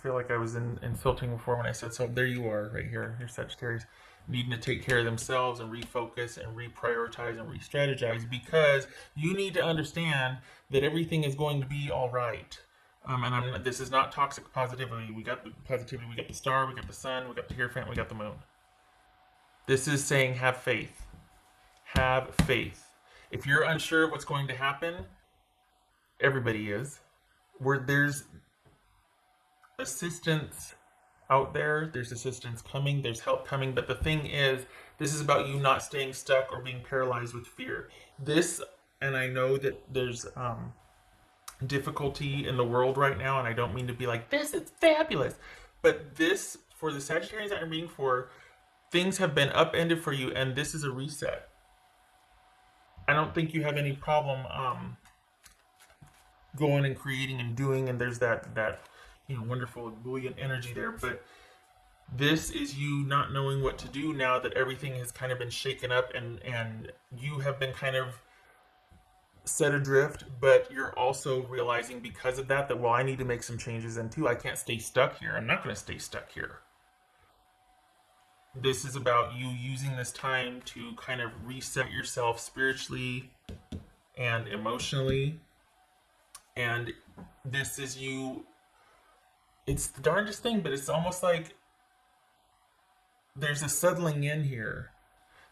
feel like I was insulting before when I said so. There you are, right here. You're Sagittarius, needing to take care of themselves and refocus and reprioritize and re-strategize, because you need to understand that everything is going to be all right. This is not toxic positivity. We got the positivity. We got the star. We got the sun. We got the Hierophant. We got the moon. This is saying have faith. Have faith. If you're unsure of what's going to happen, everybody is. There's assistance out there, there's assistance coming, there's help coming, but the thing is, this is about you not staying stuck or being paralyzed with fear. And I know that there's difficulty in the world right now, and I don't mean to be like, this is fabulous, but this, for the Sagittarians that I'm reading for, things have been upended for you, and this is a reset. I don't think you have any problem going and creating and doing, and there's that wonderful brilliant energy there, but this is you not knowing what to do now that everything has kind of been shaken up, and you have been kind of set adrift, but you're also realizing because of that, well, I need to make some changes, and too, I can't stay stuck here. I'm not going to stay stuck here. This is about you using this time to kind of reset yourself spiritually and emotionally. And this is you, it's the darndest thing, but it's almost like there's a settling in here.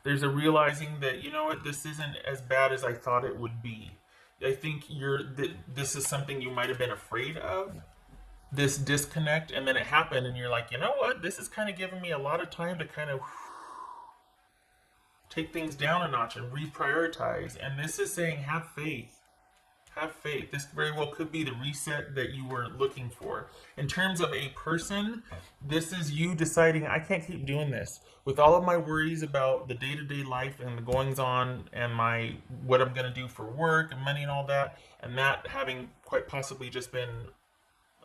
There's a realizing that, you know what, this isn't as bad as I thought it would be. I think this is something you might have been afraid of, this disconnect, and then it happened, and you're like, you know what, this is kind of giving me a lot of time to kind of take things down a notch and reprioritize. And this is saying, have faith. Have faith. This very well could be the reset that you were looking for. In terms of a person, this is you deciding, I can't keep doing this. With all of my worries about the day-to-day life and the goings-on and what I'm going to do for work and money and all that, and that having quite possibly just been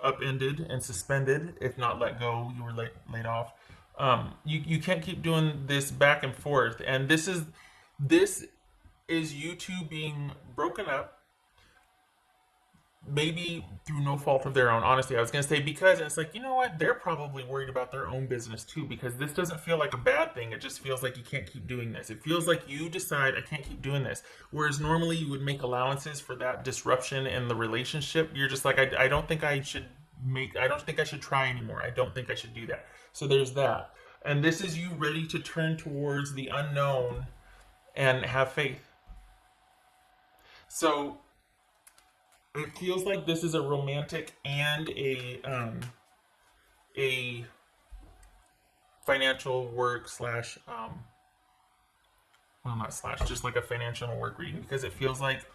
upended and suspended, if not let go, you were laid off. You can't keep doing this back and forth. And this is you two being broken up, maybe through no fault of their own. Honestly, I was going to say, because it's like, you know what, they're probably worried about their own business too, because this doesn't feel like a bad thing. It just feels like you can't keep doing this. It feels like you decide, I can't keep doing this. Whereas normally you would make allowances for that disruption in the relationship. You're just like, I don't think I should try anymore. I don't think I should do that. So there's that. And this is you ready to turn towards the unknown and have faith. So it feels like this is a romantic and a financial work slash well, not slash, just like a financial work reading, because it feels like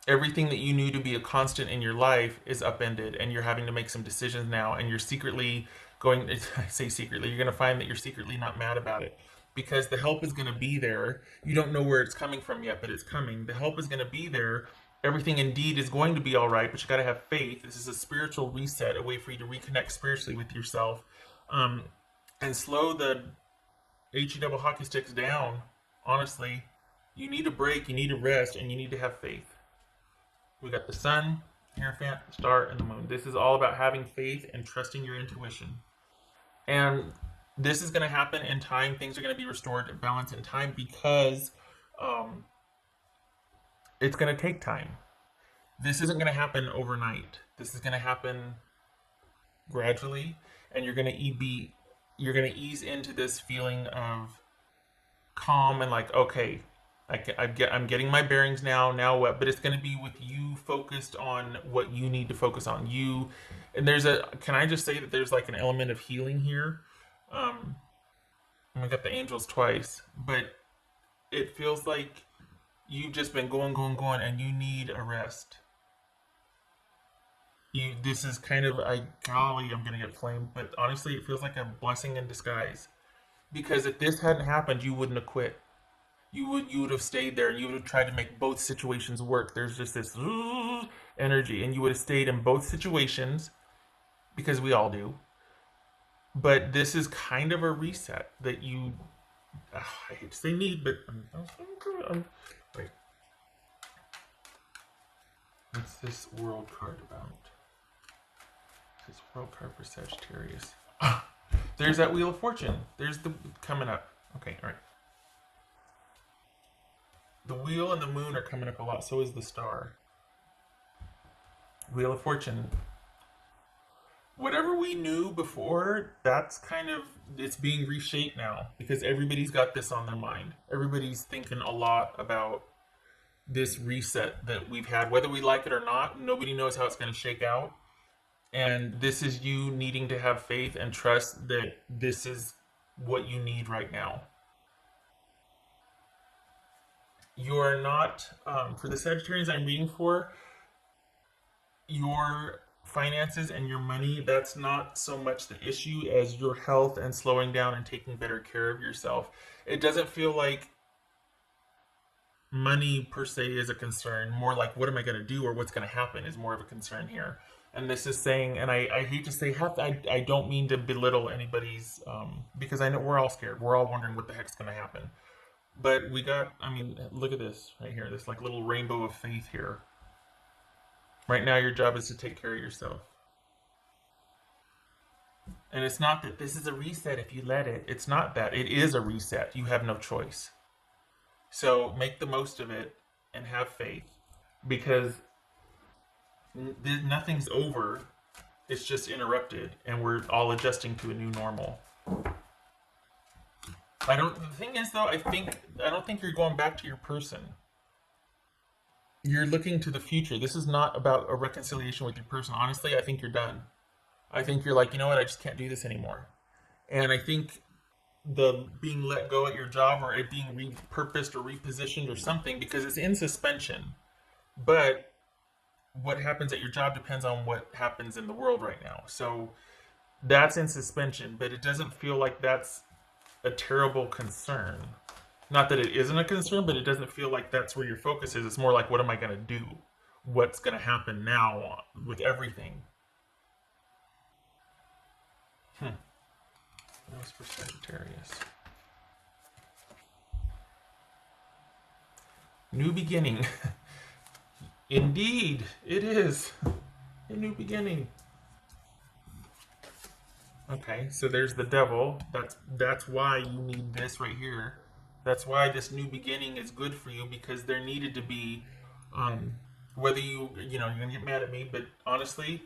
everything that you knew to be a constant in your life is upended, and you're having to make some decisions now, and you're secretly going, I say secretly, you're going to find that you're secretly not mad about it, because the help is going to be there. You don't know where it's coming from yet, but it's coming. The help is going to be there. Everything indeed is going to be all right, but you got to have faith. This is a spiritual reset, a way for you to reconnect spiritually with yourself, and slow the HE double hockey sticks down. Honestly, you need a break, you need a rest, and you need to have faith. We got the sun, Hierophant, the star, and the moon. This is all about having faith and trusting your intuition. And this is going to happen in time. Things are going to be restored and balanced in time, because it's going to take time. This isn't going to happen overnight. This is going to happen gradually, and you're going to ease into this feeling of calm and like, okay, I'm getting my bearings now. Now what? But it's going to be with you focused on what you need to focus on. And can I just say that there's like an element of healing here? I got the angels twice, but it feels like you've just been going, and you need a rest. This is kind of, golly, I'm going to get flamed, but honestly, it feels like a blessing in disguise. Because if this hadn't happened, you wouldn't have quit. You would have stayed there, and you would have tried to make both situations work. There's just this energy, and you would have stayed in both situations, because we all do. But this is kind of a reset that you, I hate to say need, but wait. What's this world card about? This World card for Sagittarius. There's that Wheel of Fortune. There's the coming up. Okay, all right. The wheel and the moon are coming up a lot. So is the star. Wheel of Fortune. Whatever we knew before, that's kind of, it's being reshaped now because everybody's got this on their mind. Everybody's thinking a lot about this reset that we've had, whether we like it or not. Nobody knows how it's going to shake out. And this is you needing to have faith and trust that this is what you need right now. You are not, for the Sagittarians I'm reading for, your finances and your money, that's not so much the issue as your health and slowing down and taking better care of yourself. It doesn't feel like money per se is a concern. More like, what am I going to do or what's going to happen is more of a concern here. And this is saying, and I hate to say, I don't mean to belittle anybody's, because I know we're all scared. We're all wondering what the heck's going to happen. But we got, I mean, look at this right here, this like little rainbow of faith here. Right now, your job is to take care of yourself. And it's not that this is a reset if you let it. It's not that. It is a reset. You have no choice. So make the most of it and have faith because nothing's over. It's just interrupted and we're all adjusting to a new normal. The thing is though, I don't think you're going back to your person. You're looking to the future. This is not about a reconciliation with your person. Honestly, I think you're done. I think you're like, you know what, I just can't do this anymore. And I think the being let go at your job or it being repurposed or repositioned or something, because it's in suspension. But what happens at your job depends on what happens in the world right now. So that's in suspension, but it doesn't feel like that's a terrible concern. Not that it isn't a concern, but it doesn't feel like that's where your focus is. It's more like, what am I going to do? What's going to happen now with everything? That was for Sagittarius. New beginning. Indeed, it is a new beginning. Okay, so there's the devil. That's why you need this right here. That's why this new beginning is good for you, because there needed to be, whether you're gonna get mad at me, but honestly,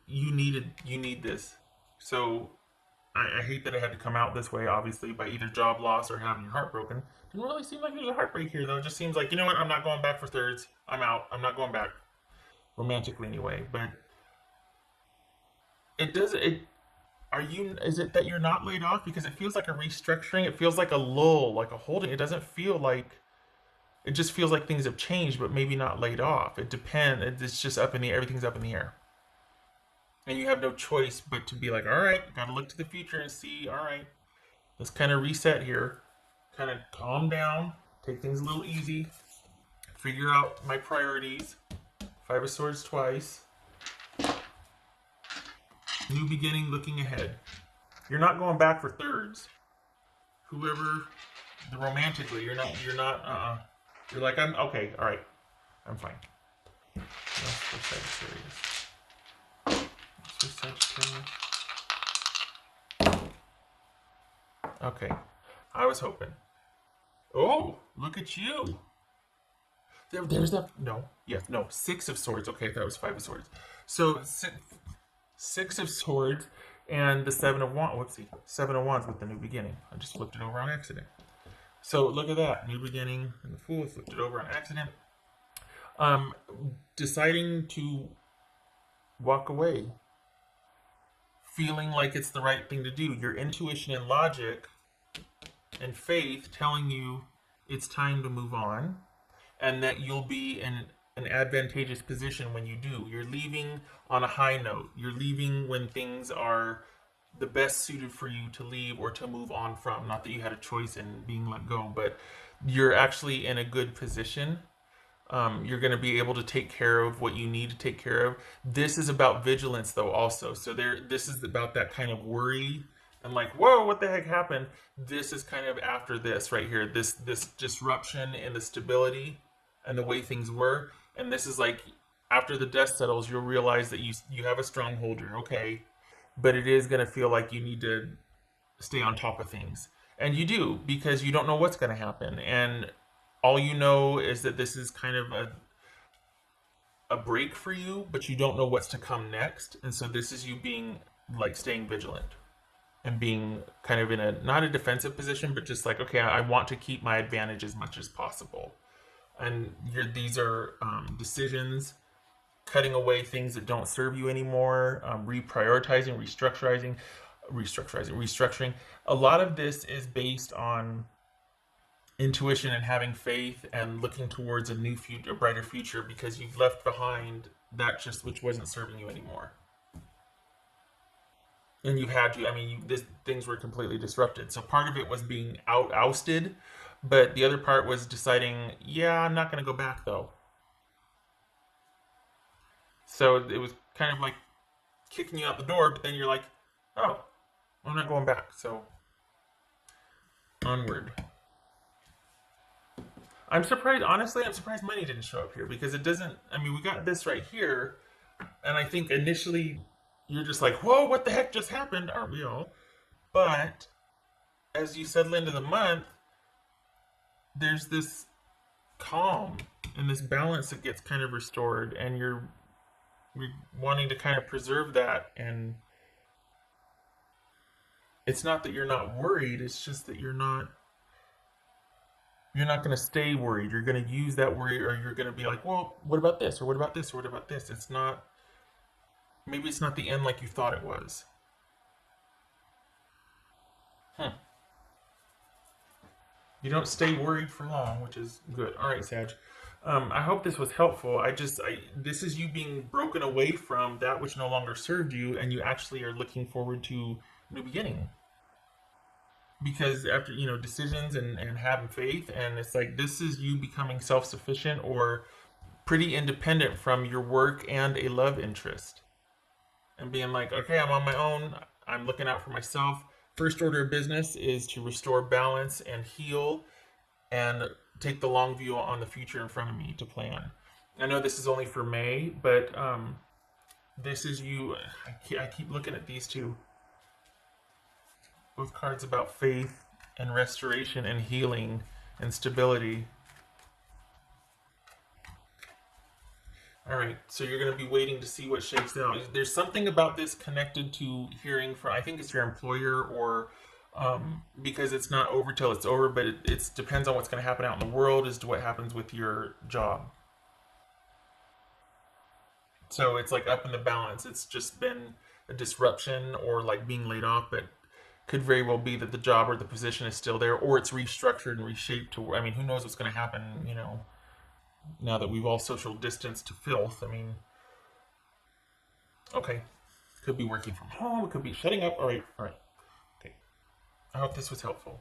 you need this. So I hate that it had to come out this way, obviously, by either job loss or having your heart broken. Didn't really seem like there's a heartbreak here, though. It just seems like, you know what, I'm not going back for thirds. I'm out. I'm not going back. Romantically, anyway. But is it that you're not laid off? Because it feels like a restructuring. It feels like a lull, like a holding. It doesn't feel like, it just feels like things have changed, but maybe not laid off. It depends. It's just up in the air. Everything's up in the air. And you have no choice but to be like, all right, got to look to the future and see, all right, let's kind of reset here. Kind of calm down, take things a little easy, figure out my priorities. Five of Swords twice. New beginning, looking ahead. You're not going back for thirds. Whoever, romantically, you're not, You're like, I'm, okay, all right, I'm fine. That's for Sagittarius. That's for Sagittarius. Okay, I was hoping. Oh, look at you. There's that, no, Six of Swords. Okay, that was Five of Swords. So, Six of Swords and the Seven of Wands. Whoopsie. Seven of Wands with the new beginning. I just flipped it over on accident. So look at that. New beginning and the Fool. Flipped it over on accident. Deciding to walk away. Feeling like it's the right thing to do. Your intuition and logic and faith telling you it's time to move on. And that you'll be in an advantageous position when you do. You're leaving on a high note. You're leaving when things are the best suited for you to leave or to move on from. Not that you had a choice in being let go, but you're actually in a good position. You're going to be able to take care of what you need to take care of. This is about vigilance, though, also. So this is about that kind of worry and like, whoa, what the heck happened? This is kind of after this right here. This disruption in the stability and the way things were. And this is like, after the dust settles, you'll realize that you have a stronghold. You're okay. but it is going to feel like you need to stay on top of things. And you do, because you don't know what's going to happen. And all you know is that this is kind of a break for you, but you don't know what's to come next. And so this is you being like staying vigilant and being kind of in a not a defensive position, but just like, okay, I want to keep my advantage as much as possible. And these are decisions, cutting away things that don't serve you anymore, reprioritizing, restructuring. A lot of this is based on intuition and having faith and looking towards a new future, a brighter future, because you've left behind that just which wasn't serving you anymore. And you had to, I mean, things were completely disrupted. So part of it was being ousted, but the other part was deciding, yeah, I'm not going to go back though. So it was kind of like kicking you out the door, but then you're like, oh, I'm not going back. So onward. I'm surprised, honestly, I'm surprised money didn't show up here because it doesn't, I mean, we got this right here. And I think initially you're just like, whoa, what the heck just happened? Aren't we all? But as you settle into the month, there's this calm and this balance that gets kind of restored, and you're wanting to kind of preserve that. And it's not that you're not worried, it's just that you're not going to stay worried. You're going to use that worry, or you're going to be like, well, what about this, or what about this, or what about this? It's not, maybe it's not the end like you thought it was. Hmm. You don't stay worried for long, which is good. All right, Sag. I hope this was helpful. This is you being broken away from that which no longer served you, and you actually are looking forward to a new beginning. Because after, decisions and having faith, and it's like this is you becoming self-sufficient or pretty independent from your work and a love interest, and being like, okay, I'm on my own. I'm looking out for myself. First order of business is to restore balance and heal and take the long view on the future in front of me to plan. I know this is only for May, but this is you. I keep looking at these two. Both cards about faith and restoration and healing and stability. All right, so you're going to be waiting to see what shakes out. There's something about this connected to hearing from, I think it's your employer, or because it's not over till it's over, but it depends on what's going to happen out in the world as to what happens with your job. So it's like up in the balance. It's just been a disruption or like being laid off, but could very well be that the job or the position is still there, or it's restructured and reshaped to, I mean, who knows what's going to happen, now that we've all social distanced to filth. I mean, okay. Could be working from home, it could be shutting up. All right. Okay. I hope this was helpful.